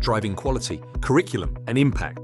driving quality, curriculum and impact.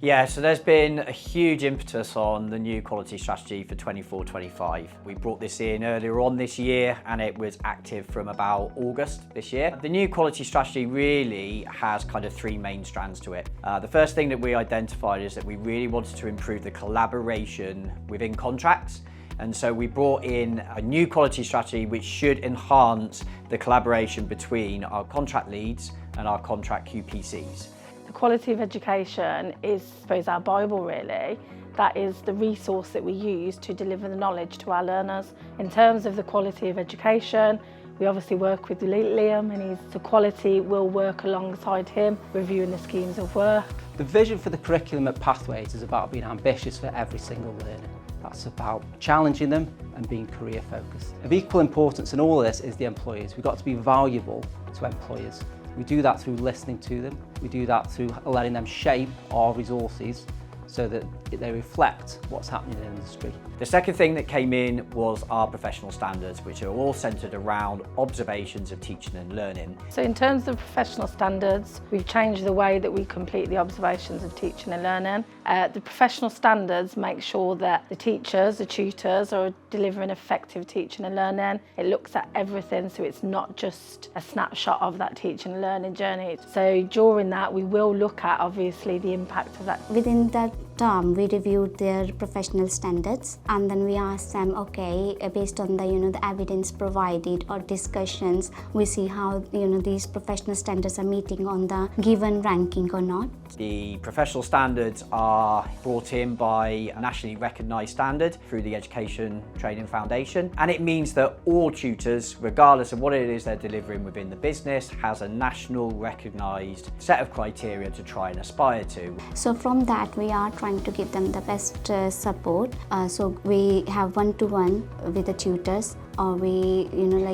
Yeah, so there's been a huge impetus on the new quality strategy for 24-25. We brought this in earlier on this year and it was active from about August this year. The new quality strategy really has kind of three main strands to it. The first thing that we identified is that we really wanted to improve the collaboration within contracts. And so we brought in a new quality strategy which should enhance the collaboration between our contract leads and our contract QPCs. The quality of education is, I suppose, our Bible really. That is the resource that we use to deliver the knowledge to our learners. In terms of the quality of education, we obviously work with Liam and the quality will work alongside him, reviewing the schemes of work. The vision for the curriculum at Pathways is about being ambitious for every single learner. That's about challenging them and being career focused. Of equal importance in all of this is the employers. We've got to be valuable to employers. We do that through listening to them. We do that through letting them shape our resources so that they reflect what's happening in the industry. The second thing that came in was our professional standards, which are all centred around observations of teaching and learning. So in terms of professional standards, we've changed the way that we complete the observations of teaching and learning. The professional standards make sure that the teachers, the tutors are delivering effective teaching and learning. It looks at everything, so it's not just a snapshot of that teaching and learning journey. So during that, we will look at obviously the impact of that. Within that term, we reviewed their professional standards and then we asked them, okay, based on the the evidence provided or discussions, we see how these professional standards are meeting on the given ranking or not. The professional standards are brought in by a nationally recognised standard through the Education Training Foundation, and it means that all tutors, regardless of what it is they're delivering within the business, has a national recognised set of criteria to try and aspire to. So from that we are trying to give them the best support. So we have one-to-one with the tutors, or we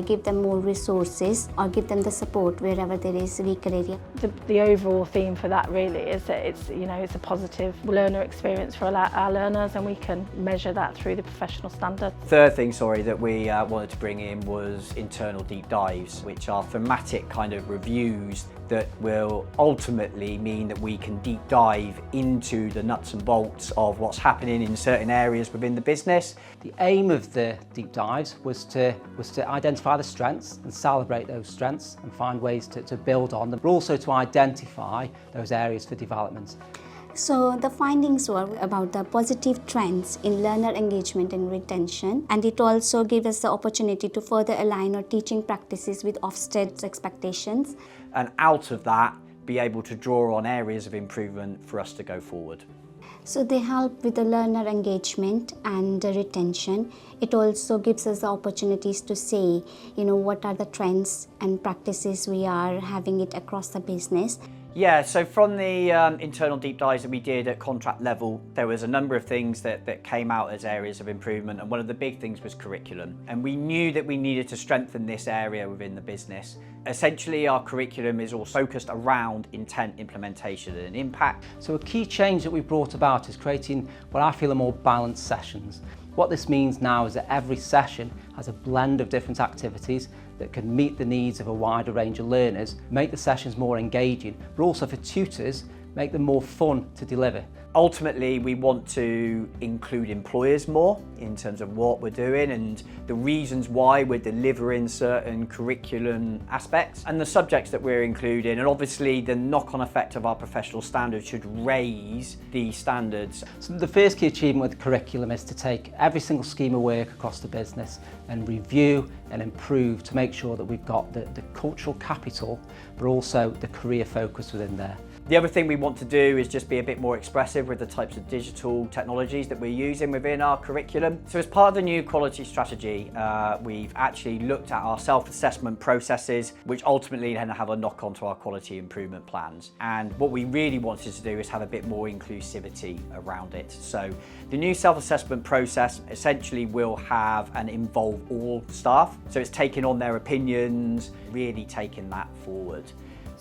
give them more resources or give them the support wherever there is a weaker area. The overall theme for that really is that it's a positive learner experience for our learners, and we can measure that through the professional standards. Third thing, that we wanted to bring in was internal deep dives, which are thematic kind of reviews that will ultimately mean that we can deep dive into the nuts and bolts of what's happening in certain areas within the business. The aim of the deep dives was to identify the strengths and celebrate those strengths and find ways to build on them, but also to identify those areas for development. So the findings were about the positive trends in learner engagement and retention, and it also gave us the opportunity to further align our teaching practices with Ofsted's expectations. And out of that, be able to draw on areas of improvement for us to go forward. So they help with the learner engagement and the retention. It also gives us the opportunities to say, what are the trends and practices we are having it across the business. Yeah, so from the internal deep dives that we did at contract level, there was a number of things that came out as areas of improvement, and one of the big things was curriculum. And we knew that we needed to strengthen this area within the business. Essentially, our curriculum is all focused around intent, implementation and impact. So a key change that we brought about is creating what I feel are more balanced sessions. What this means now is that every session has a blend of different activities that can meet the needs of a wider range of learners, make the sessions more engaging, but also for tutors, make them more fun to deliver. Ultimately, we want to include employers more in terms of what we're doing and the reasons why we're delivering certain curriculum aspects and the subjects that we're including, and obviously the knock-on effect of our professional standards should raise the standards. So the first key achievement with the curriculum is to take every single scheme of work across the business and review and improve to make sure that we've got the cultural capital, but also the career focus within there. The other thing we want to do is just be a bit more expressive with the types of digital technologies that we're using within our curriculum. So as part of the new quality strategy, we've actually looked at our self-assessment processes, which ultimately then have a knock-on to our quality improvement plans. And what we really wanted to do is have a bit more inclusivity around it. So the new self-assessment process essentially will have and involve all staff. So it's taking on their opinions, really taking that forward.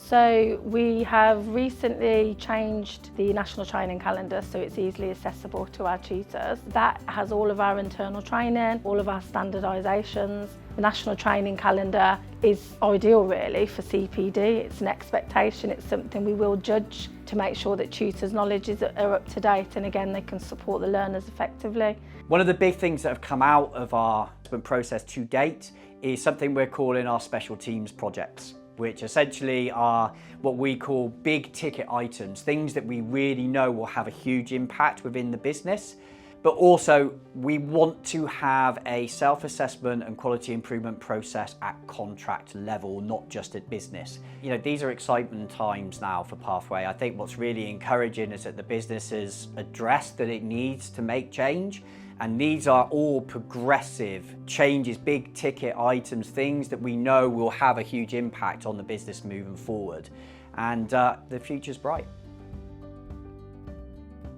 So we have recently changed the national training calendar so it's easily accessible to our tutors. That has all of our internal training, all of our standardisations. The national training calendar is ideal really for CPD. It's an expectation, it's something we will judge to make sure that tutors' knowledge are up to date and again they can support the learners effectively. One of the big things that have come out of our assessment process to date is something we're calling our special teams projects, which essentially are what we call big ticket items, things that we really know will have a huge impact within the business. But also we want to have a self-assessment and quality improvement process at contract level, not just at business. You know, these are exciting times now for Pathway. I think what's really encouraging is that the business has addressed that it needs to make change. And these are all progressive changes, big ticket items, things that we know will have a huge impact on the business moving forward. And the future's bright.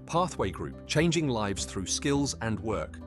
Pathway Group, changing lives through skills and work.